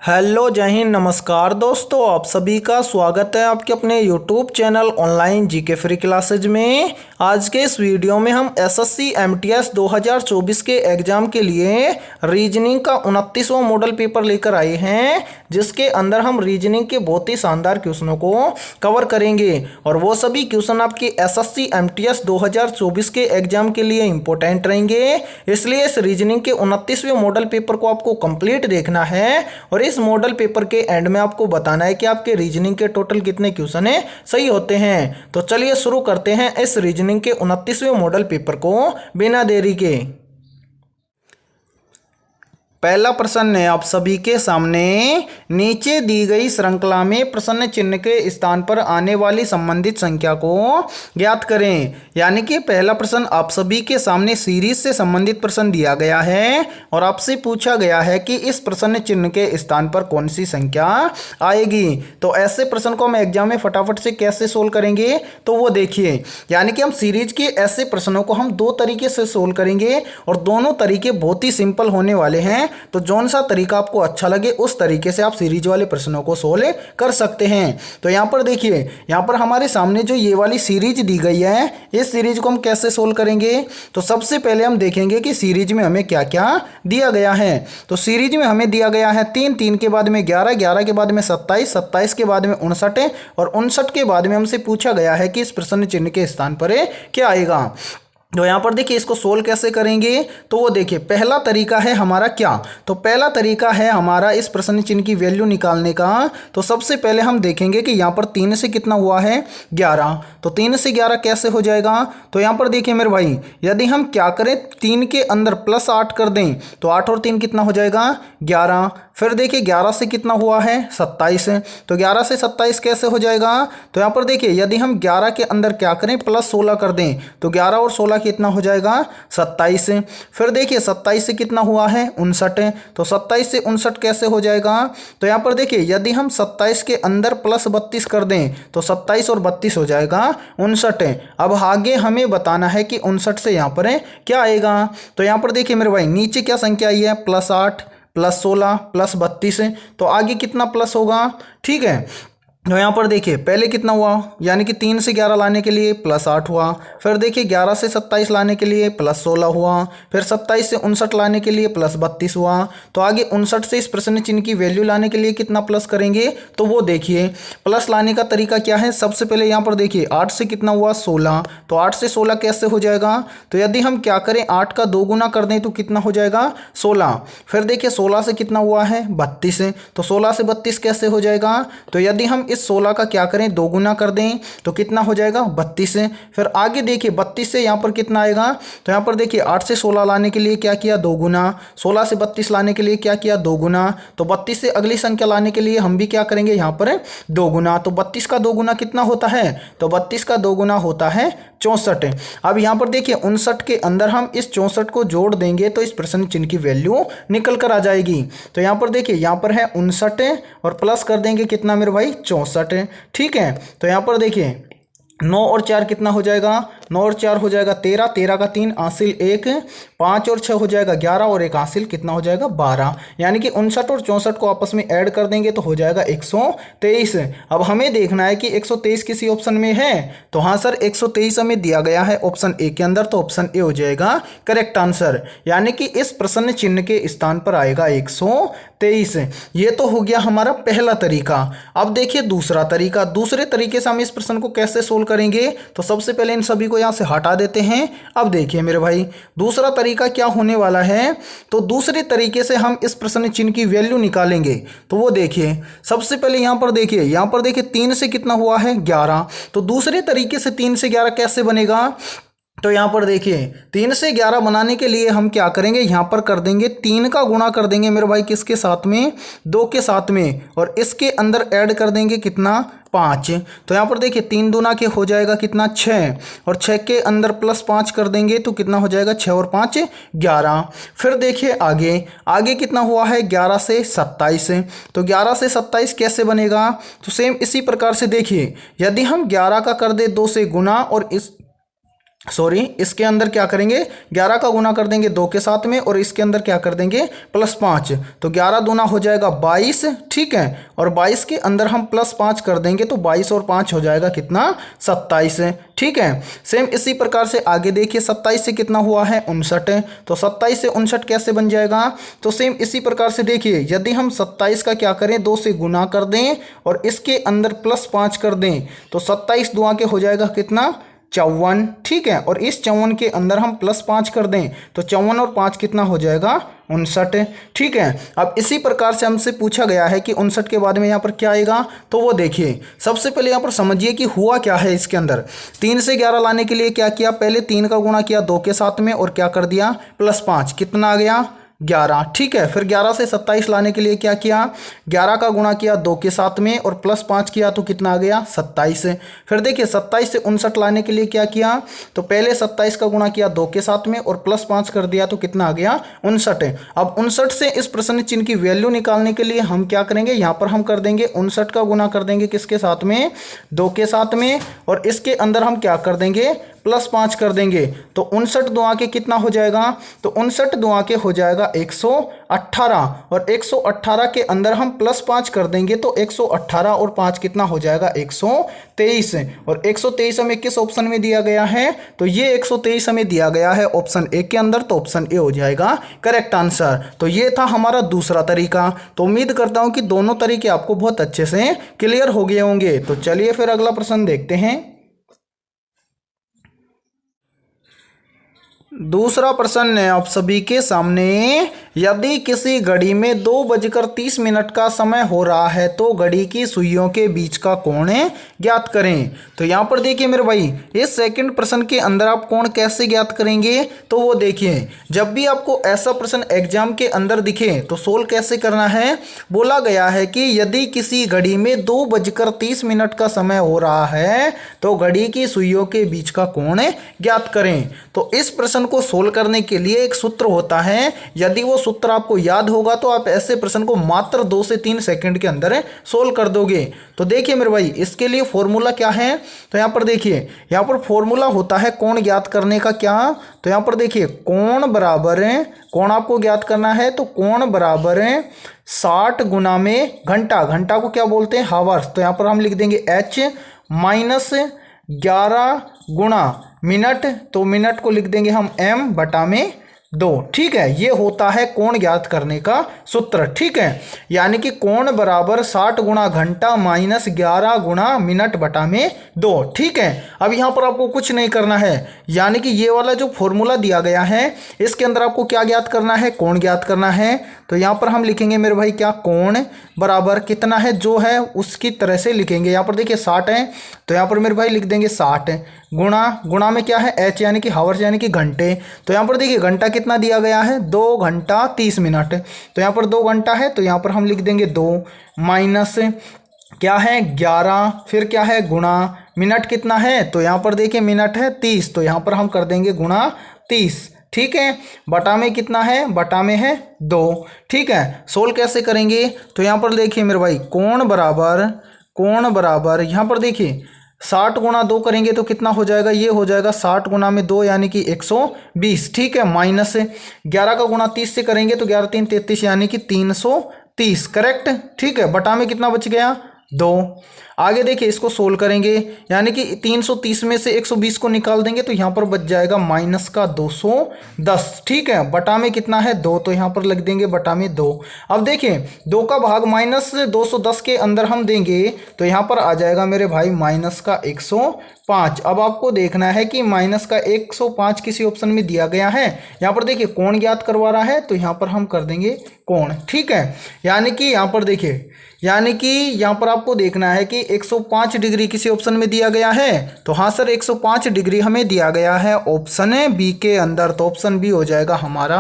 Hello जय हिंद नमस्कार दोस्तों, आप सभी का स्वागत है आपके अपने YouTube channel online GK free classes में। आज के इस वीडियो में हम एसएससी एमटीएस 2024 के एग्ज़ाम के लिए रीजनिंग का 29वां मॉडल पेपर लेकर आए हैं, जिसके अंदर हम रीजनिंग के बहुत ही शानदार क्वेश्चनों को कवर करेंगे और वो सभी क्वेश्चन आपके एसएससी एमटीएस 2024 के एग्ज़ाम के लिए इम्पोर्टेंट रहेंगे। इसलिए इस रीजनिंग के 29वें मॉडल पेपर को आपको कंप्लीट देखना है और इस मॉडल पेपर के एंड में आपको बताना है कि आपके रीजनिंग के टोटल कितने क्वेश्चन है सही होते हैं। तो चलिए शुरू करते हैं इस रीजनिंग के 29वें मॉडल पेपर को बिना देरी के। पहला प्रश्न है आप सभी के सामने, नीचे दी गई श्रृंखला में प्रश्न चिन्ह के स्थान पर आने वाली संबंधित संख्या को ज्ञात करें। यानी कि पहला प्रश्न आप सभी के सामने सीरीज से संबंधित प्रश्न दिया गया है और आपसे पूछा गया है कि इस प्रश्न चिन्ह के स्थान पर कौन सी संख्या आएगी। तो ऐसे प्रश्न को हम एग्जाम में फटाफट से कैसे सोल्व करेंगे, तो वो देखिए। यानी कि हम सीरीज के ऐसे प्रश्नों को हम दो तरीके से सोल्व करेंगे और दोनों तरीके बहुत ही सिंपल होने वाले हैं। तो जौन सा तरीका आपको अच्छा लगे उस तरीके से आप सीरीज वाले प्रश्नों को सोल्व कर सकते हैं। तो यहाँ पर देखिए, यहाँ पर हमारे सामने जो ये वाली सीरीज दी गई है, इस सीरीज को हम कैसे सोल्व करेंगे। तो सबसे पहले हम देखेंगे कि सीरीज में हमें क्या क्या दिया गया है। तो सीरीज में हमें दिया गया है 3, 3 के बाद में 11, 11 के बाद में 27, 27 के बाद में 59 और 59 के बाद में हमसे पूछा गया है कि इस प्रश्न चिन्ह के स्थान पर क्या आएगा। तो यहाँ पर देखिए इसको सोल्व कैसे करेंगे। तो वो देखिए, पहला तरीका है हमारा क्या, तो पहला तरीका है हमारा इस प्रश्न चिन्ह की वैल्यू निकालने का। तो सबसे पहले हम देखेंगे कि यहाँ पर 3 से कितना हुआ है 11, तो 3 से 11 कैसे हो जाएगा। तो यहाँ पर देखिए मेरे भाई, यदि हम क्या करें 3 के अंदर +8 कर दें तो 8 और 3 कितना हो जाएगा 11। फिर देखिए 11 से कितना हुआ है 27, तो 11 से 27 कैसे हो जाएगा। तो यहाँ पर देखिए यदि हम 11 के अंदर क्या करें +16 कर दें तो 11 और 16 कितना हो जाएगा 27। फिर देखिए 27 से कितना हुआ है 59, तो 27 से 59 कैसे हो जाएगा। तो यहाँ पर देखिए यदि हम 27 के अंदर +32 कर दें तो 27 और 32 हो जाएगा 59। अब आगे हमें बताना है कि 59 से यहाँ पर क्या आएगा। तो यहाँ पर देखिए मेरे भाई, नीचे क्या संख्या आई है +8 +16 +32, तो आगे कितना प्लस होगा, ठीक है। तो यहाँ पर देखिए पहले कितना हुआ, यानी कि 3 से 11 लाने के लिए +8 हुआ। फिर देखिए 11 से 27 लाने के लिए +16 हुआ। फिर 27 से 59 लाने के लिए +32 हुआ। तो आगे 59 से इस प्रश्न चिन्ह की वैल्यू लाने के लिए कितना प्लस करेंगे। तो वो देखिए प्लस लाने का तरीका क्या है। सबसे पहले यहाँ पर देखिए 8 से कितना हुआ 16, तो 8 से 16 कैसे हो जाएगा। तो यदि हम क्या करें 8 का 2 गुना कर दें तो कितना हो जाएगा 16। फिर देखिए 16 से कितना हुआ है 32, तो 16 से 32 कैसे हो जाएगा। तो यदि हम इस 16 का क्या करें 2 गुना कर दें तो कितना हो जाएगा 32। फिर आगे देखिए 32 से यहाँ पर कितना आएगा। तो यहाँ पर देखिए 8 से 16 लाने के लिए क्या किया 2 गुना, 16 से 32 लाने के लिए क्या किया 2 गुना। तो 32 से अगली संख्या लाने के लिए हम भी क्या करेंगे यहाँ पर 2 गुना। तो 32 का 2 गुना कितना होता है, तो 32 का 2 गुना होता है 64। अब यहाँ पर देखिए 59 के अंदर हम इस 64 को जोड़ देंगे तो इस प्रश्न चिन्ह की वैल्यू निकल कर आ जाएगी। तो यहाँ पर देखिए यहाँ पर है 59 और प्लस कर देंगे कितना मेरे भाई 64, ठीक है। तो यहाँ पर देखिए 9 और 4 कितना हो जाएगा, 9 और 4 हो जाएगा 13, 13 का 3 हासिल 1, 5 और 6 हो जाएगा 11 और 1 हासिल कितना हो जाएगा 12। यानी कि 59 और 64 को आपस में ऐड कर देंगे तो हो जाएगा 123। अब हमें देखना है कि 123 किसी ऑप्शन में है। तो हाँ सर 123 हमें दिया गया है ऑप्शन ए के अंदर, तो ऑप्शन ए हो जाएगा करेक्ट आंसर। यानी कि इस प्रश्न चिन्ह के स्थान पर आएगा 123। ये तो हो गया हमारा पहला तरीका। अब देखिए दूसरा तरीका, दूसरे तरीके से हम इस प्रश्न को कैसे सोल्व करेंगे। तो सबसे पहले इन सभी को यहाँ से हटा देते हैं। अब देखिए मेरे भाई दूसरा तरीका क्या होने वाला है। तो दूसरे तरीके से हम इस प्रश्न चिन्ह की वैल्यू निकालेंगे। तो वो देखिए सबसे पहले यहाँ पर देखिए 3 से कितना हुआ है 11, तो दूसरे तरीके से 3 से 11 कैसे बनेगा। तो यहाँ पर देखिए 3 से 11 बनाने के लिए हम क्या करेंगे, यहाँ पर कर देंगे 3 का गुणा कर देंगे मेरे भाई किसके साथ में 2 के साथ में, और इसके अंदर ऐड कर देंगे कितना 5। तो यहाँ पर देखिए 3 दूना के हो जाएगा कितना 6, और 6 के अंदर +5 कर देंगे तो कितना हो जाएगा 6 और 5 11। फिर देखिए आगे कितना हुआ है 11 से 27, तो 11 से 27 कैसे बनेगा। तो सेम इसी प्रकार से देखिए यदि हम 11 का कर दे 2 से गुना और सॉरी, इसके अंदर क्या करेंगे 11 का गुना कर देंगे 2 के साथ में, और इसके अंदर क्या कर देंगे +5, तो 11 दूना हो जाएगा 22, ठीक है, और 22 के अंदर हम +5 कर देंगे तो 22 और 5 हो जाएगा कितना 27, ठीक है। सेम इसी प्रकार से आगे देखिए 27 से कितना हुआ है 59, तो 27 से 59 कैसे बन जाएगा, तो सेम इसी प्रकार से देखिए यदि हम 27 का क्या करें 2 से गुना कर दें और इसके अंदर +5 कर दें तो 27 दुआ के हो जाएगा कितना 54, ठीक है, और इस 54 के अंदर हम +5 कर दें तो 54 और 5 कितना हो जाएगा 59, ठीक है। अब इसी प्रकार से हमसे पूछा गया है कि 59 के बाद में यहाँ पर क्या आएगा, तो वो देखिए सबसे पहले यहाँ पर समझिए कि हुआ क्या है इसके अंदर। 3 से 11 लाने के लिए क्या किया, पहले 3 का गुणा किया 2 के साथ में और क्या कर दिया +5, कितना आ गया 11, ठीक है। फिर 11 से 27 लाने के लिए क्या किया, 11 का गुणा किया 2 के साथ में और +5 किया तो कितना आ गया 27। फिर देखिए 27 से 59 लाने के लिए क्या किया, तो पहले 27 का गुणा किया 2 के साथ में और +5 कर दिया तो कितना आ गया 59। अब 59 से इस प्रश्न चिन्ह की वैल्यू निकालने के लिए हम क्या करेंगे, यहाँ पर हम कर देंगे 59 का गुणा कर देंगे किसके साथ में 2 के साथ में, और इसके अंदर हम क्या कर देंगे +5 कर देंगे तो 59 दुआ के कितना हो जाएगा, तो 59 दुआ के हो जाएगा 118, और 118 के अंदर हम +5 कर देंगे तो 118 और 5 कितना हो जाएगा 123, और 123 हमें किस ऑप्शन में दिया गया है, तो ये 123 हमें दिया गया है ऑप्शन ए के अंदर, तो ऑप्शन ए हो जाएगा करेक्ट आंसर। तो ये था हमारा दूसरा तरीका। तो उम्मीद करता हूं कि दोनों तरीके आपको बहुत अच्छे से क्लियर हो गए होंगे। तो चलिए फिर अगला प्रश्न देखते हैं। दूसरा प्रश्न है आप सभी के सामने, यदि किसी घड़ी में 2:30 का समय हो रहा है तो घड़ी की सुइयों के बीच का कोण ज्ञात करें। तो यहाँ पर देखिए मेरे भाई इस सेकंड प्रश्न के अंदर आप कोण कैसे ज्ञात करेंगे, तो वो देखिए जब भी आपको ऐसा प्रश्न एग्जाम के अंदर दिखे तो सोल्व कैसे करना है। बोला गया है कि यदि किसी घड़ी में 2:30 का समय हो रहा है तो घड़ी की सुइयों के बीच का कोण ज्ञात करें। तो इस प्रश्न को सोल्व करने के लिए एक सूत्र होता है, यदि वो सूत्र आपको याद होगा तो आप ऐसे प्रश्न को मात्र 2 से 3 सेकंड के अंदर सोल्व कर दोगे। तो देखिए मेरे भाई इसके लिए फॉर्मूला क्या है, तो यहाँ पर देखिए यहाँ पर फॉर्मूला होता है कोण ज्ञात करने का क्या, तो यहाँ पर देखिए कोण बराबर है, कोण आपको ज्ञात करना है तो कोण बराबर है 60 गुना में घंटा, घंटा को क्या बोलते हैं हावर्स, तो यहाँ पर हम लिख देंगे h माइनस 11 गुना मिनट, तो मिनट को लिख देंगे हम m बटा में 2, ठीक है। ये होता है कोण ज्ञात करने का सूत्र, ठीक है। यानी कि कोण बराबर 60 गुना घंटा माइनस 11 गुना मिनट बटा में 2, ठीक है। अब यहाँ पर आपको कुछ नहीं करना है, यानी कि ये वाला जो फॉर्मूला दिया गया है इसके अंदर आपको क्या ज्ञात करना है, कोण ज्ञात करना है। तो यहाँ पर हम लिखेंगे मेरे भाई क्या, कोण बराबर कितना है जो है उसकी तरह से लिखेंगे। यहाँ पर देखिए 60 है तो यहाँ पर मेरे भाई लिख देंगे 60 गुणा, गुणा में क्या है h यानी कि हावर्स यानी कि घंटे, तो यहाँ पर देखिए घंटा कितना दिया गया है 2 घंटा 30 मिनट, तो यहाँ पर 2 घंटा है तो यहाँ पर हम लिख देंगे 2 माइनस क्या है 11, फिर क्या है गुणा, मिनट कितना है तो यहाँ पर देखिए मिनट है 30, तो यहाँ पर हम कर देंगे गुणा 30, ठीक है। बटा में कितना है, बटा में है 2, ठीक है। सोल्व कैसे करेंगे, तो यहाँ पर देखिए मेरे भाई कोण बराबर यहाँ पर देखिए 60 गुना 2 करेंगे तो कितना हो जाएगा, ये हो जाएगा 60 गुना में 2 यानी कि 120, ठीक है। माइनस 11 का गुना 30 से करेंगे तो 11 3 33 यानी कि 330, करेक्ट, ठीक है। बटा में कितना बच गया 2। आगे देखिए इसको सोल्व करेंगे, यानी कि 330 में से 120 को निकाल देंगे तो यहाँ पर बच जाएगा माइनस का 210, ठीक है। बटा में कितना है 2, तो यहाँ पर लिख देंगे बटा में 2। अब देखिए 2 का भाग माइनस 210 के अंदर हम देंगे तो यहाँ पर आ जाएगा मेरे भाई माइनस का 105। अब आपको देखना है कि माइनस का 105 किसी ऑप्शन में दिया गया है, यहाँ पर देखिए कोण ज्ञात करवा रहा है तो यहाँ पर हम कर देंगे कोण, ठीक है। यानी कि यहाँ पर देखिए, यानी कि यहाँ पर आपको देखना है कि 105 डिग्री किसी ऑप्शन में दिया गया है, तो हाँ सर 105 डिग्री हमें दिया गया है ऑप्शन बी के अंदर, तो ऑप्शन बी हो जाएगा हमारा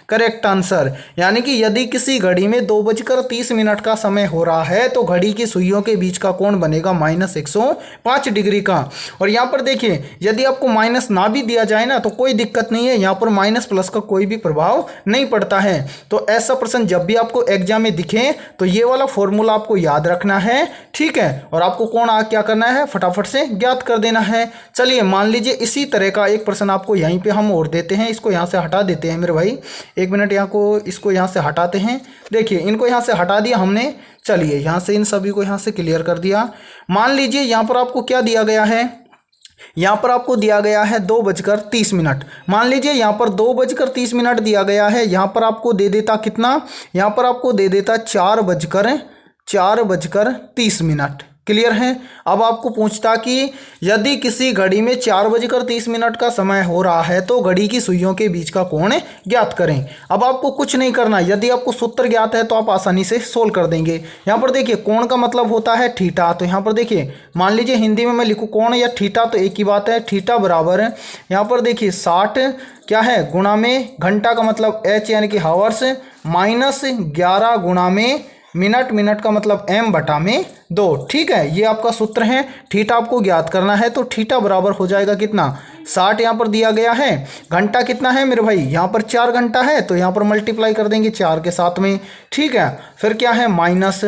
करेक्ट आंसर। यानी कि यदि किसी घड़ी में 2:30 का समय हो रहा है तो घड़ी की सुइयों के बीच का कोण बनेगा -105 डिग्री का। और यहाँ पर देखिए यदि आपको माइनस ना भी दिया जाए ना तो कोई दिक्कत नहीं है, यहाँ पर माइनस प्लस का कोई भी प्रभाव नहीं पड़ता है। तो ऐसा प्रश्न जब भी आपको एग्जाम में दिखे तो ये वाला फॉर्मूला फॉर्मूला आपको याद रखना है, ठीक है, और आपको कोण क्या करना है, फटाफट से ज्ञात कर देना है। चलिए मान लीजिए इसी तरह का एक प्रश्न आपको यहीं पे हम और देते हैं। इसको यहाँ से हटा देते हैं मेरे भाई, एक मिनट, इसको यहाँ से हटाते हैं। देखिए इनको यहाँ से हटा दिया हमने। चलिए यहाँ से इन सभी को यहाँ से क्लियर कर दिया। मान लीजिए यहाँ पर आपको क्या दिया गया है, यहाँ पर आपको दिया गया है 2:30। मान लीजिए यहाँ पर 2:30 दिया गया है। यहाँ पर आपको दे देता कितना, यहाँ पर आपको दे देता 4:30। क्लियर है। अब आपको पूछता कि यदि किसी घड़ी में 4:30 का समय हो रहा है तो घड़ी की सुइयों के बीच का कोण ज्ञात करें। अब आपको कुछ नहीं करना, यदि आपको सूत्र ज्ञात है तो आप आसानी से सोल्व कर देंगे। यहाँ पर देखिए कोण का मतलब होता है थीटा, तो यहाँ पर देखिए मान लीजिए हिंदी में मैं लिखूँ कोण या थीटा तो एक ही बात है। थीटा बराबर यहाँ पर देखिए 60 क्या है गुणा में घंटा का मतलब एच यानी कि हावर्स माइनस 11 गुणा में मिनट, मिनट का मतलब m/2। ठीक है, ये आपका सूत्र है। थीटा आपको ज्ञात करना है तो थीटा बराबर हो जाएगा कितना, 60 यहाँ पर दिया गया है। घंटा कितना है मेरे भाई, यहाँ पर 4 घंटा है तो यहाँ पर मल्टीप्लाई कर देंगे 4 के साथ में। ठीक है, फिर क्या है माइनस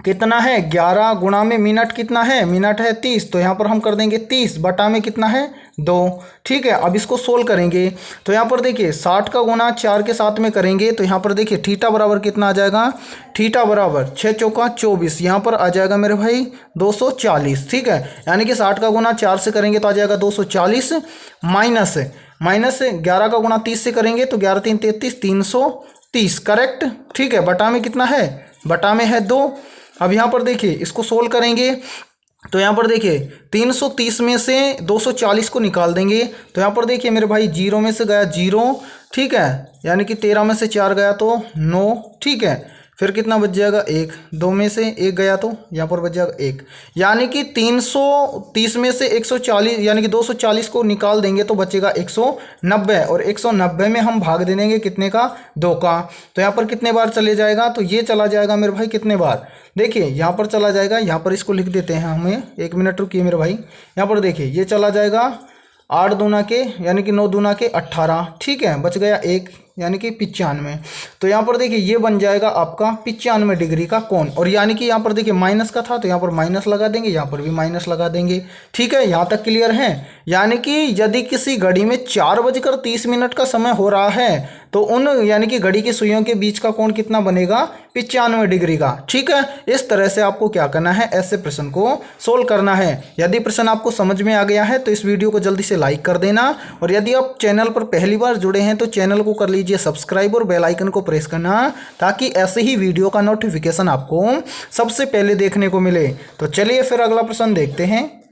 कितना है 11 गुणा में मिनट कितना है, मिनट है 30 तो यहाँ पर हम कर देंगे 30 बटा में कितना है 2। ठीक है, अब इसको सोल्व करेंगे तो यहाँ पर देखिए 60 का गुणा 4 के साथ में करेंगे तो यहाँ पर देखिए थीटा बराबर कितना आ जाएगा, थीटा बराबर 6 चौका 24, यहाँ पर आ जाएगा मेरे भाई 240। ठीक है, यानी कि 60 का गुणा 4 से करेंगे तो आ जाएगा 240 माइनस 11 का गुणा 30 से करेंगे तो 11 3 33 330। करेक्ट। ठीक है, बटा में कितना है, बटा में है 2। अब यहाँ पर देखिए इसको सोल्व करेंगे तो यहाँ पर देखिए 330 में से 240 को निकाल देंगे तो यहाँ पर देखिए मेरे भाई 0 में से गया 0। ठीक है, यानी कि 13 में से 4 गया तो 9। ठीक है, फिर कितना बच जाएगा 1, 2 में से 1 गया तो यहाँ पर बच जाएगा 1, यानी कि 330 में से 140 यानी कि 240 को निकाल देंगे तो बचेगा 190 और 190 में हम भाग दे देंगे कितने का, 2 का। तो यहाँ पर कितने बार चले जाएगा, तो ये चला जाएगा मेरे भाई कितने बार, देखिए यहाँ पर चला जाएगा, यहाँ पर इसको लिख देते हैं हमें, 1 मिनट रुकिए मेरे भाई। यहाँ पर देखिए ये चला जाएगा 8 दूना के यानी कि 9 दूना के 18। ठीक है, बच गया 1 यानी कि 95। तो यहाँ पर देखिए ये बन जाएगा आपका 95 डिग्री का कोण। और यानी कि यहाँ पर देखिए माइनस का था तो यहाँ पर माइनस लगा देंगे, यहाँ पर भी माइनस लगा देंगे। ठीक है, यहाँ तक क्लियर है। यानी कि यदि किसी घड़ी में 4:30 का समय हो रहा है तो उन यानी कि घड़ी की सुइयों के बीच का कोण कितना बनेगा, 95 डिग्री का। ठीक है, इस तरह से आपको क्या करना है, ऐसे प्रश्न को सोल्व करना है। यदि प्रश्न आपको समझ में आ गया है तो इस वीडियो को जल्दी से लाइक कर देना, और यदि आप चैनल पर पहली बार जुड़े हैं तो चैनल को कर लीजिए सब्सक्राइब और बेल आइकन को प्रेस करना, ताकि ऐसे ही वीडियो का नोटिफिकेशन आपको सबसे पहले देखने को मिले। तो चलिए फिर अगला प्रश्न देखते हैं।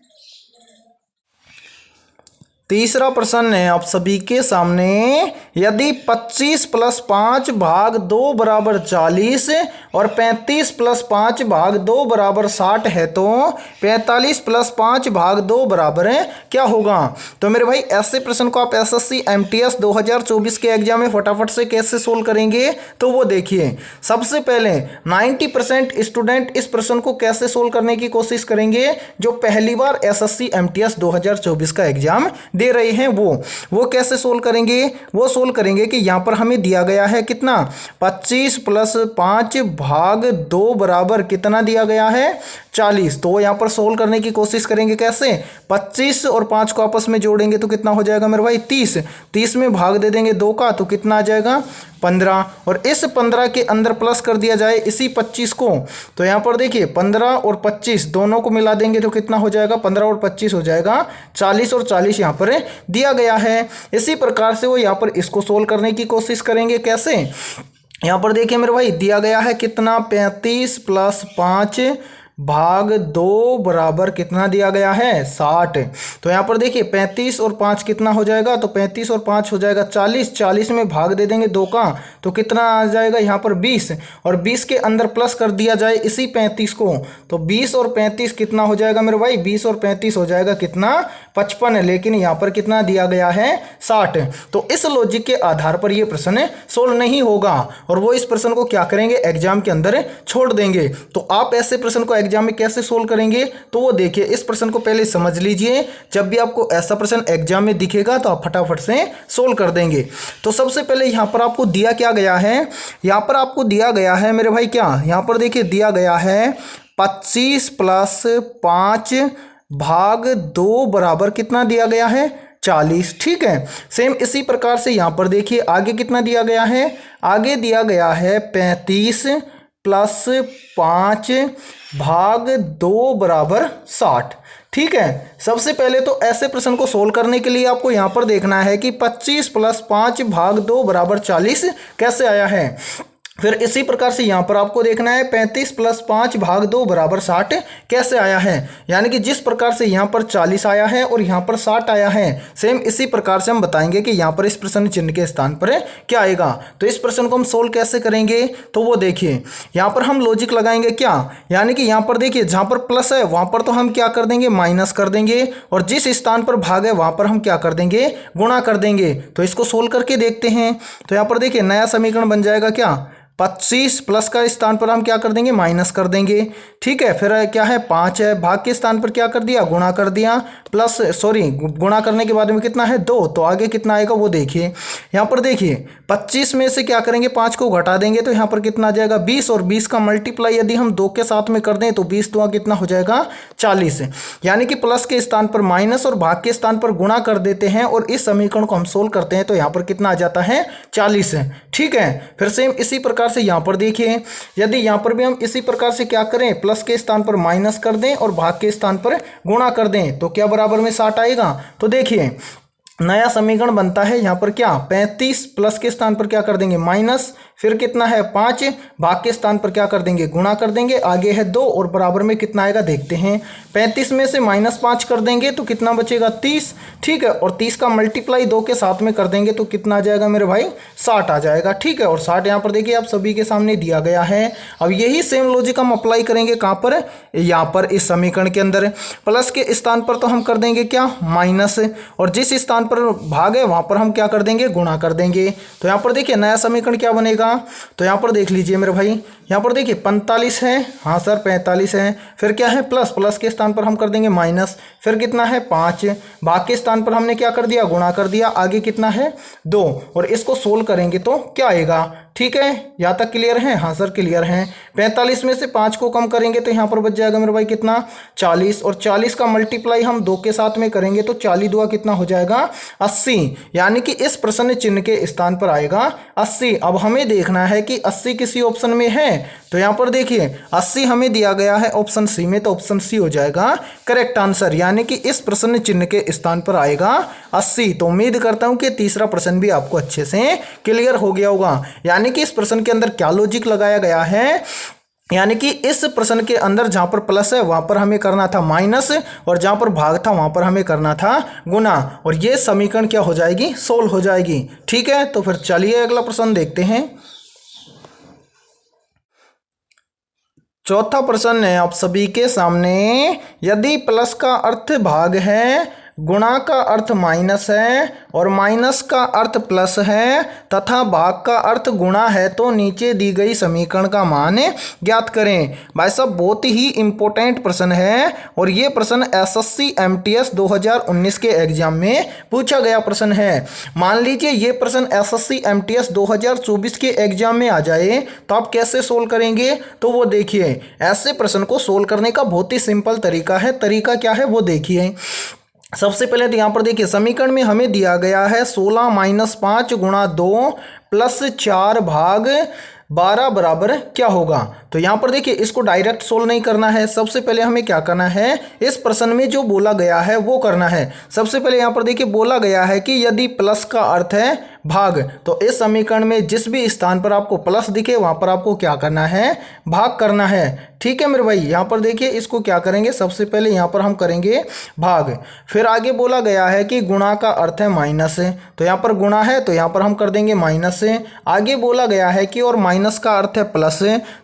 तीसरा प्रश्न है आप सभी के सामने, यदि 25 + 5 भाग 2 बराबर 40 और 35 + 5 भाग 2 बराबर 60 है तो 45 + 5 भाग 2 बराबर है क्या होगा। तो मेरे भाई ऐसे प्रश्न को आप एसएससी एमटीएस 2024 के एग्जाम में फटाफट से कैसे सोल्व करेंगे, तो वो देखिए। सबसे पहले 90% स्टूडेंट इस प्रश्न को कैसे सोल्व करने की कोशिश करेंगे जो पहली बार एसएससी एमटीएस 2024 का एग्जाम दे रहे हैं। वो कैसे सोल्व करेंगे, वो सोल्व करेंगे कि यहां पर हमें दिया गया है कितना, 25 + 5 भाग 2 बराबर कितना दिया गया है, 40। तो यहां पर सोल्व करने की कोशिश करेंगे कैसे, 25 और 5 को आपस में जोड़ेंगे तो कितना हो जाएगा मेरे भाई 30। 30 में भाग दे देंगे 2 का तो कितना आ जाएगा 15, और इस 15 के अंदर प्लस कर दिया जाए इसी 25 को। तो यहाँ पर देखिए 15 और 25 दोनों को मिला देंगे तो कितना हो जाएगा, 15 और 25 हो जाएगा 40, और 40 यहाँ पर दिया गया है। इसी प्रकार से वो यहाँ पर इसको सोल्व करने की कोशिश करेंगे कैसे। यहाँ पर देखिए मेरे भाई दिया गया है कितना, 35 + 5 भाग 2 बराबर कितना दिया गया है, 60। तो यहाँ पर देखिए 35 और 5 कितना हो जाएगा, तो 35 और 5 हो जाएगा 40। 40 में भाग दे देंगे 2 का तो कितना आ जाएगा यहाँ पर 20, और 20 के अंदर प्लस कर दिया जाए इसी 35 को तो 20 और 35 कितना हो जाएगा मेरे भाई, 20 और 35 हो जाएगा कितना 55, लेकिन यहाँ पर कितना दिया गया है 60। तो इस लॉजिक के आधार पर ये प्रश्न सोल्व नहीं होगा और वो इस प्रश्न को क्या करेंगे, एग्जाम के अंदर छोड़ देंगे। तो आप ऐसे प्रश्न को एग्जाम में कैसे सोल्व करेंगे तो वो देखिए, इस प्रश्न को पहले समझ लीजिए। जब भी आपको ऐसा प्रश्न एग्जाम में दिखेगा तो आप फटाफट से सोल्व कर देंगे। तो सबसे पहले यहाँ पर आपको दिया क्या गया है, यहाँ पर आपको दिया गया है मेरे भाई क्या, यहाँ पर देखिए दिया गया है 25 प्लस 5 भाग 2 बराबर कितना दिया गया है, 40। ठीक है, सेम इसी प्रकार से यहाँ पर देखिए आगे कितना दिया गया है, आगे दिया गया है 35 प्लस 5 भाग 2 बराबर 60। ठीक है, सबसे पहले तो ऐसे प्रश्न को सोल्व करने के लिए आपको यहाँ पर देखना है कि 25 प्लस 5 भाग 2 बराबर 40 कैसे आया है। फिर इसी प्रकार से यहाँ पर आपको देखना है 35 प्लस 5 भाग 2 बराबर 60 कैसे आया है। यानी कि जिस प्रकार से यहाँ पर 40 आया है और यहाँ पर 60 आया है, सेम इसी प्रकार से हम बताएंगे कि यहाँ पर इस प्रश्न चिन्ह के स्थान पर क्या आएगा। तो इस प्रश्न को हम सोल्व कैसे करेंगे तो वो देखिए, यहाँ पर हम लॉजिक लगाएंगे क्या, यानी कि यहाँ पर देखिए जहाँ पर प्लस है वहाँ पर तो हम क्या कर देंगे, माइनस कर देंगे, और जिस स्थान पर भाग है वहाँ पर हम क्या कर देंगे, गुणा कर देंगे। तो इसको सोल्व करके देखते हैं। तो यहाँ पर देखिए नया समीकरण बन जाएगा क्या, 25 प्लस का स्थान पर हम क्या कर देंगे, माइनस कर देंगे। ठीक है, फिर क्या है 5 है, भाग के स्थान पर क्या कर दिया, गुणा कर दिया, प्लस सॉरी गुणा करने के बाद में कितना है 2, तो आगे कितना आएगा वो देखिए। यहाँ पर देखिए 25 में से क्या करेंगे, 5 को घटा देंगे तो यहाँ पर कितना आ जाएगा 20, और 20 का मल्टीप्लाई यदि हम 2 के साथ में कर दें तो 20 दुआ कितना हो जाएगा 40। यानी कि प्लस के स्थान पर माइनस और भाग के स्थान पर गुणा कर देते हैं और इस समीकरण को हम सोल्व करते हैं तो यहाँ पर कितना आ जाता है 40। ठीक है, फिर सेम इसी प्रकार से यहाँ पर देखिए, यदि यहाँ पर भी हम इसी प्रकार से क्या करें, प्लस के स्थान पर माइनस कर दें और भाग के स्थान पर गुणा कर दें तो क्या बराबर में 60 आएगा। तो देखिए नया समीकरण बनता है यहाँ पर क्या, 35 प्लस के स्थान पर क्या कर देंगे माइनस, फिर कितना है 5, भाग के स्थान पर क्या कर देंगे, गुणा कर देंगे, आगे है 2 और बराबर में कितना आएगा देखते हैं। 35 में से -5 कर देंगे तो कितना बचेगा 30। ठीक है, और 30 का मल्टीप्लाई 2 के साथ में कर देंगे तो कितना आ जाएगा मेरे भाई 60 आ जाएगा। ठीक है, और 60 यहाँ पर देखिए आप सभी के सामने दिया गया है। अब यही सेम लॉजिक हम अप्लाई करेंगे कहाँ पर, यहाँ पर इस समीकरण के अंदर। प्लस के स्थान पर तो हम कर देंगे क्या, माइनस, और जिस स्थान पर भाग है वहाँ पर हम क्या कर देंगे, गुणा कर देंगे। तो यहाँ पर देखिए नया समीकरण क्या बनेगा, तो यहाँ पर देख लीजिए मेरे भाई, यहाँ पर देखिए 45 है, हाँ सर 45 है, फिर क्या है प्लस के स्थान पर हम कर देंगे माइनस, फिर कितना है 5, भाग के स्थान पर हमने क्या कर दिया, गुणा कर दिया, आगे कितना है 2, और इसको सोल्व करेंगे तो क्या आएगा। ठीक है, यहाँ तक क्लियर है, हाँ सर क्लियर है। 45 में से 5 को कम करेंगे तो यहाँ पर बच जाएगा मेरे भाई कितना 40, और 40 का मल्टीप्लाई हम 2 के साथ में करेंगे तो 40 दुआ कितना हो जाएगा 80। यानी कि इस प्रश्न चिन्ह के स्थान पर आएगा 80। अब हमें देखना है कि 80 किसी ऑप्शन में है, तो यहाँ पर देखिए 80 हमें दिया गया है ऑप्शन सी में, तो ऑप्शन सी हो जाएगा करेक्ट आंसर। यानी कि इस प्रश्न चिन्ह के स्थान पर आएगा 80। तो उम्मीद करता हूँ कि तीसरा प्रश्न भी आपको अच्छे से क्लियर हो गया होगा। यानी कि इस प्रश्न के अंदर क्या लॉजिक लगाया गया है, यानी कि इस प्रश्न के अंदर जहां पर प्लस है वहां पर हमें करना था माइनस, और जहां पर भाग था वहां पर हमें करना था गुना, और ये समीकरण क्या हो जाएगी, सोल्व हो जाएगी। ठीक है, तो फिर चलिए अगला प्रश्न देखते हैं। चौथा प्रश्न है आप सभी के सामने, यदि प्लस का अर्थ भाग है, गुणा का अर्थ माइनस है और माइनस का अर्थ प्लस है तथा भाग का अर्थ गुणा है तो नीचे दी गई समीकरण का मान ज्ञात करें। भाई साहब बहुत ही इंपॉर्टेंट प्रश्न है, और ये प्रश्न एसएससी एमटीएस 2019 के एग्जाम में पूछा गया प्रश्न है। मान लीजिए ये प्रश्न एसएससी एमटीएस 2024 के एग्जाम में आ जाए तो आप कैसे सोल्व करेंगे, तो वो देखिए ऐसे प्रश्न को सोल्व करने का बहुत ही सिंपल तरीका है। तरीका क्या है वो देखिए। सबसे पहले तो यहाँ पर देखिए समीकरण में हमें दिया गया है 16 - 5 गुणा 2 प्लस 4 भाग 12 बराबर क्या होगा। तो यहाँ पर देखिए इसको डायरेक्ट सोल्व नहीं करना है, सबसे पहले हमें क्या करना है, इस प्रश्न में जो बोला गया है वो करना है। सबसे पहले यहाँ पर देखिए बोला गया है कि यदि प्लस का अर्थ है भाग, तो इस समीकरण में जिस भी स्थान पर आपको प्लस दिखे वहाँ पर आपको क्या करना है, भाग करना है। ठीक है मेरे भाई, यहाँ पर देखिए इसको क्या करेंगे, सबसे पहले यहाँ पर हम करेंगे भाग, फिर आगे बोला गया है कि गुणा का अर्थ है माइनस, तो यहाँ पर गुणा है तो यहाँ पर हम कर देंगे माइनस। आगे बोला गया है कि और माइनस का अर्थ है प्लस,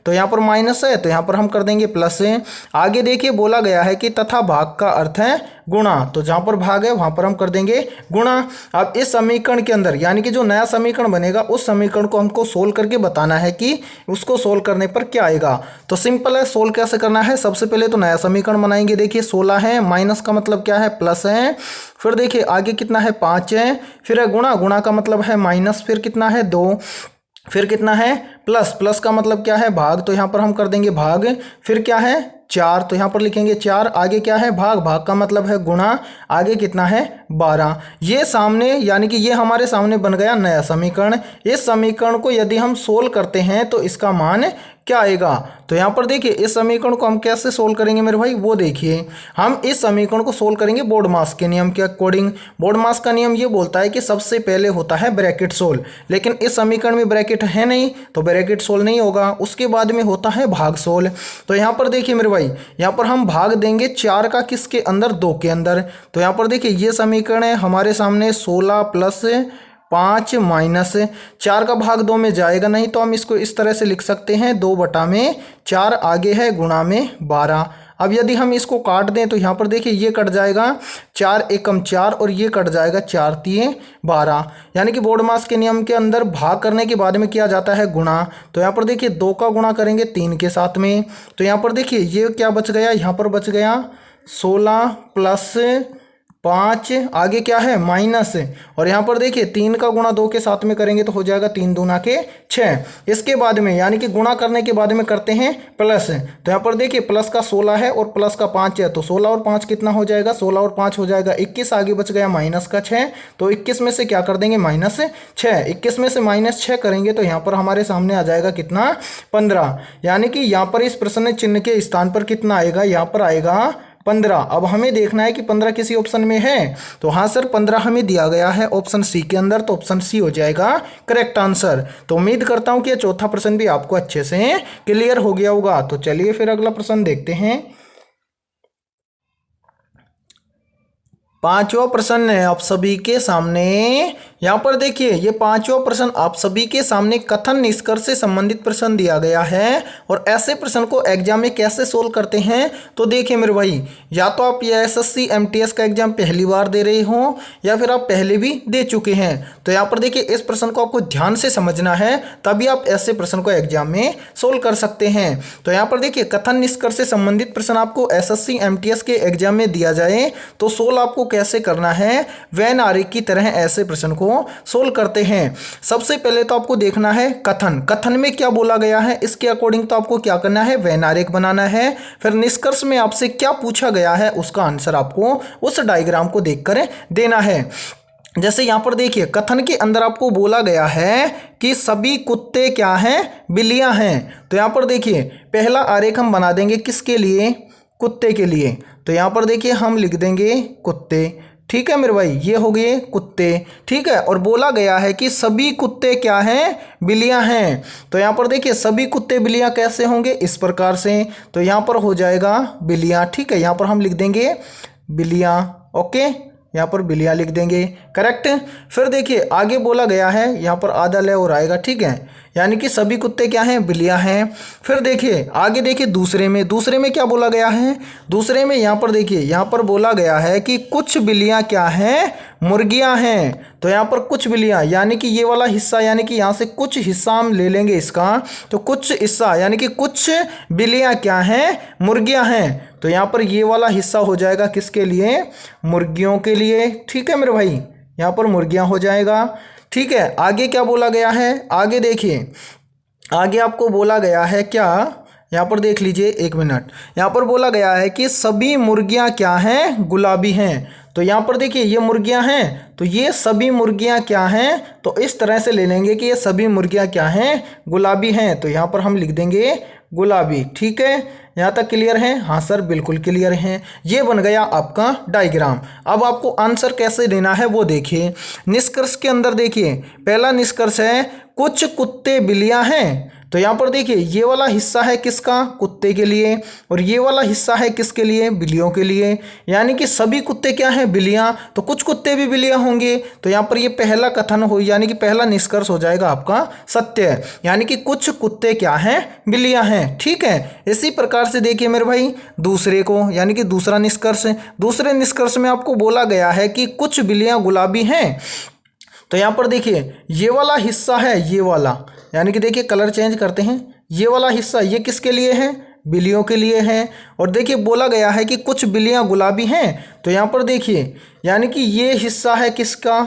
तो यहाँ पर माइनस है तो यहाँ पर हम कर देंगे प्लस। आगे देखिए बोला गया है कि तथा भाग का अर्थ है गुणा, तो जहाँ पर भाग है वहाँ पर हम कर देंगे गुणा। अब इस समीकरण के अंदर यानी कि जो नया समीकरण बनेगा उस समीकरण को हमको सोल्व करके बताना है कि उसको सोल्व करने पर क्या आएगा। तो सिंपल है, सोल्व कैसे करना है। सबसे पहले तो नया समीकरण बनाएंगे। देखिए 16 है, माइनस का मतलब क्या है प्लस है, फिर देखिए आगे कितना है 5 है, फिर है गुणा, गुणा का मतलब है माइनस, फिर कितना है 2, फिर कितना है प्लस, प्लस का मतलब क्या है भाग, तो यहाँ पर हम कर देंगे भाग, फिर क्या है 4, तो यहाँ पर लिखेंगे 4, आगे क्या है भाग, भाग का मतलब है गुणा, आगे कितना है 12। ये सामने यानी कि ये हमारे सामने बन गया नया समीकरण। इस समीकरण को यदि हम सोल्व करते हैं तो इसका मान क्या आएगा। तो यहाँ पर देखिए इस समीकरण को हम कैसे सोल्व करेंगे मेरे भाई, वो देखिए हम इस समीकरण को सोल्व करेंगे बोर्डमास के नियम के अकॉर्डिंग। बोर्डमास का नियम ये बोलता है कि सबसे पहले होता है ब्रैकेट सोल्व, लेकिन इस समीकरण में ब्रैकेट है नहीं तो ब्रैकेट सोल्व नहीं होगा। उसके बाद में होता है भाग सोल्व। तो यहाँ पर देखिए मेरे भाई यहाँ पर हम भाग देंगे 4 का किसके अंदर, 2 के अंदर। तो यहाँ पर देखिए ये समीकरण है हमारे सामने 16 प्लस 5 माइनस 4 का भाग 2 में जाएगा नहीं, तो हम इसको इस तरह से लिख सकते हैं 2/4, आगे है गुणा में 12। अब यदि हम इसको काट दें तो यहाँ पर देखिए ये कट जाएगा 4 एकम 4 और ये कट जाएगा 4 तिये 12, यानी कि बोर्डमास के नियम के अंदर भाग करने के बाद में किया जाता है गुणा। तो यहाँ पर देखिए 2 का गुणा करेंगे 3 के साथ में, तो यहाँ पर देखिए ये क्या बच गया, यहाँ पर बच गया 16 प्लस 5, आगे क्या है माइनस, और यहाँ पर देखिए 3 का गुणा 2 के साथ में करेंगे तो हो जाएगा 3 दूना के 6। इसके बाद में यानी कि गुणा करने के बाद में करते हैं प्लस, तो यहाँ पर देखिए प्लस का 16 है और प्लस का 5 है, तो 16 और 5 कितना हो जाएगा, 16 और 5 हो जाएगा 21, आगे बच गया माइनस का 6, तो 21 में से क्या कर देंगे माइनस 6, 21 में से माइनस 6 करेंगे तो यहाँ पर हमारे सामने आ जाएगा कितना 15, यानी कि यहाँ पर इस प्रश्न चिन्ह के स्थान पर कितना आएगा, यहाँ पर आएगा 15। अब हमें देखना है कि 15 किसी ऑप्शन में है, तो हाँ सर 15 हमें दिया गया है ऑप्शन सी के अंदर, तो ऑप्शन सी हो जाएगा करेक्ट आंसर। तो उम्मीद करता हूं कि यह चौथा प्रश्न भी आपको अच्छे से क्लियर हो गया होगा। तो चलिए फिर अगला प्रश्न देखते हैं। पांचवा प्रश्न है आप सभी के सामने। यहाँ पर देखिए ये पांचवा प्रश्न आप सभी के सामने कथन निष्कर्ष से संबंधित प्रश्न दिया गया है, और ऐसे प्रश्न को एग्जाम में कैसे सोल्व करते हैं। तो देखिए मेरे भाई या तो आप ये एसएससी एमटीएस का एग्जाम पहली बार दे रहे हो या फिर आप पहले भी दे चुके हैं, तो यहाँ पर देखिए इस प्रश्न को आपको ध्यान से समझना है, तभी आप ऐसे प्रश्न को एग्जाम में सोल्व कर सकते हैं। तो यहाँ पर देखिए कथन निष्कर्ष से संबंधित प्रश्न आपको एसएससी एमटीएस के एग्जाम में दिया जाए तो सोल्व आपको कैसे करना है, वेन आरेख की तरह ऐसे प्रश्न को सोल्व करते हैं। सबसे पहले तो आपको देखना है कथन, कथन में क्या बोला गया है इसके अकॉर्डिंग तो आपको क्या करना है, वेन आरेख बनाना है। फिर निष्कर्ष में आपसे क्या पूछा गया है उसका आंसर आपको उस डायग्राम को देखकर देना है। जैसे यहाँ पर देखिए कथन के अंदर आपको बोला गया है कि सभी कुत्ते क्या हैं, बिल्लियां हैं। तो यहाँ पर देखिए पहला आरेख हम बना देंगे किसके लिए, कुत्ते के लिए। तो यहाँ पर देखिए हम लिख देंगे कुत्ते, ठीक है मेरे भाई, ये हो गए कुत्ते, ठीक है। और बोला गया है कि सभी कुत्ते क्या हैं, बिल्लियां हैं। तो यहाँ पर देखिए सभी कुत्ते बिल्लियां कैसे होंगे, इस प्रकार से। तो यहाँ पर हो जाएगा बिल्लियां, ठीक है, यहाँ पर हम लिख देंगे बिल्लियां, ओके, यहाँ पर बिल्लियां लिख देंगे, करेक्ट। फिर देखिए आगे बोला गया है, यहाँ पर आधा ले और आएगा, ठीक है, यानी कि सभी कुत्ते क्या हैं, बिल्लियां हैं। फिर देखिए आगे देखिए दूसरे में क्या बोला गया है, दूसरे में यहाँ पर देखिए यहाँ पर बोला गया है कि कुछ बिल्लियां क्या हैं, मुर्गियां हैं। तो यहाँ पर कुछ बिल्लियां यानी कि ये वाला हिस्सा, यानी कि यहाँ से कुछ हिस्सा हम ले लेंगे इसका, तो कुछ हिस्सा यानी कि कुछ बिल्लियां क्या हैं, मुर्गियां हैं। तो यहाँ पर ये वाला हिस्सा हो जाएगा किसके लिए, मुर्गियों के लिए, ठीक है मेरे भाई, यहाँ पर मुर्गियां हो जाएगा, ठीक है। आगे क्या बोला गया है, आगे देखिए आगे आपको बोला गया है क्या, यहाँ पर देख लीजिए एक मिनट, यहाँ पर बोला गया है कि सभी मुर्गियाँ क्या हैं, गुलाबी हैं। तो यहाँ पर देखिए ये मुर्गियाँ हैं, तो ये सभी मुर्गियाँ क्या हैं, तो इस तरह से ले लेंगे कि ये सभी मुर्गियाँ क्या हैं, गुलाबी हैं। तो यहाँ पर हम लिख देंगे गुलाबी, ठीक है। यहाँ तक क्लियर है, हाँ सर बिल्कुल क्लियर है। ये बन गया आपका डायग्राम। अब आपको आंसर कैसे देना है वो देखिए। निष्कर्ष के अंदर देखिए पहला निष्कर्ष है कुछ कुत्ते बिल्लियां हैं, तो यहाँ पर देखिए ये वाला हिस्सा है किसका, कुत्ते के लिए, और ये वाला हिस्सा है किसके लिए, बिल्लियों के लिए। यानी कि सभी कुत्ते क्या हैं, बिल्लियां, तो कुछ कुत्ते भी बिल्लियां होंगे। तो यहाँ पर ये पहला कथन हो, यानी कि पहला निष्कर्ष हो जाएगा आपका सत्य है, यानी कि कुछ कुत्ते क्या हैं, बिल्लियां हैं। ठीक है, इसी प्रकार से देखिए मेरे भाई दूसरे को, यानी कि दूसरा निष्कर्ष, दूसरे निष्कर्ष में आपको बोला गया है कि कुछ बिल्लियां गुलाबी हैं। तो यहाँ पर देखिए ये वाला हिस्सा है, ये वाला, यानी कि देखिए कलर चेंज करते हैं, ये वाला हिस्सा ये किसके लिए है, बिल्लियों के लिए है। और देखिए बोला गया है कि कुछ बिल्लियां गुलाबी हैं, तो यहाँ पर देखिए यानी कि ये हिस्सा है किसका,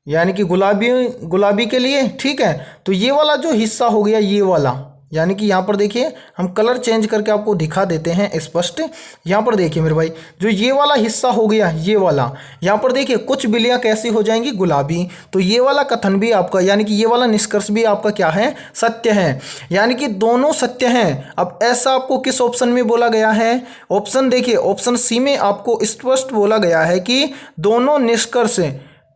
यानी कि गुलाबी के लिए। ठीक है, तो ये वाला जो हिस्सा हो गया ये वाला, यानी कि यहाँ पर देखिए हम कलर चेंज करके आपको दिखा देते हैं स्पष्ट। यहाँ पर देखिए मेरे भाई जो ये वाला हिस्सा हो गया ये वाला, यहाँ पर देखिए कुछ बिल्लियाँ कैसी हो जाएंगी, गुलाबी। तो ये वाला कथन भी आपका, यानी कि ये वाला निष्कर्ष भी आपका क्या है, सत्य है, यानी कि दोनों सत्य हैं। अब ऐसा आपको किस ऑप्शन में बोला गया है, ऑप्शन देखिए ऑप्शन सी में आपको स्पष्ट बोला गया है कि दोनों निष्कर्ष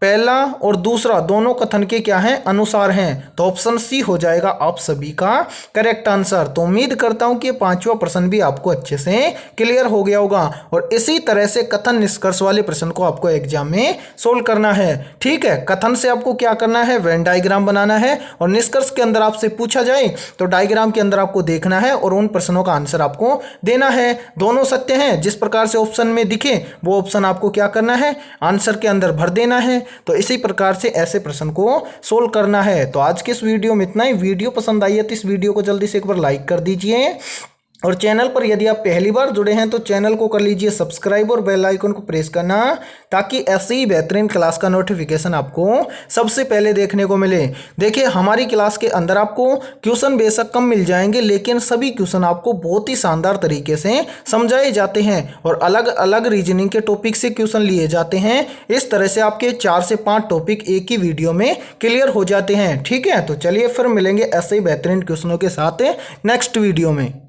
पहला और दूसरा दोनों कथन के क्या हैं, अनुसार हैं। तो ऑप्शन सी हो जाएगा आप सभी का करेक्ट आंसर। तो उम्मीद करता हूं कि पांचवा प्रश्न भी आपको अच्छे से क्लियर हो गया होगा, और इसी तरह से कथन निष्कर्ष वाले प्रश्न को आपको एग्जाम में सोल्व करना है। ठीक है, कथन से आपको क्या करना है, वेन डायग्राम बनाना है, और निष्कर्ष के अंदर आपसे पूछा जाए तो डायग्राम के अंदर आपको देखना है और उन प्रश्नों का आंसर आपको देना है। दोनों सत्य हैं, जिस प्रकार से ऑप्शन में दिखे वो ऑप्शन आपको क्या करना है, आंसर के अंदर भर देना है। तो इसी प्रकार से ऐसे प्रश्न को सोल्व करना है। तो आज के इस वीडियो में इतना ही। वीडियो पसंद आई है तो इस वीडियो को जल्दी से एक बार लाइक कर दीजिए, और चैनल पर यदि आप पहली बार जुड़े हैं तो चैनल को कर लीजिए सब्सक्राइब और बेल आइकन को प्रेस करना, ताकि ऐसी ही बेहतरीन क्लास का नोटिफिकेशन आपको सबसे पहले देखने को मिले। देखिए हमारी क्लास के अंदर आपको क्वेश्चन बेशक कम मिल जाएंगे, लेकिन सभी क्वेश्चन आपको बहुत ही शानदार तरीके से समझाए जाते हैं और अलग अलग रीजनिंग के टॉपिक से क्वेश्चन लिए जाते हैं। इस तरह से आपके 4 से 5 टॉपिक एक ही वीडियो में क्लियर हो जाते हैं। ठीक है, तो चलिए फिर मिलेंगे ऐसे ही बेहतरीन क्वेश्चनों के साथ नेक्स्ट वीडियो में।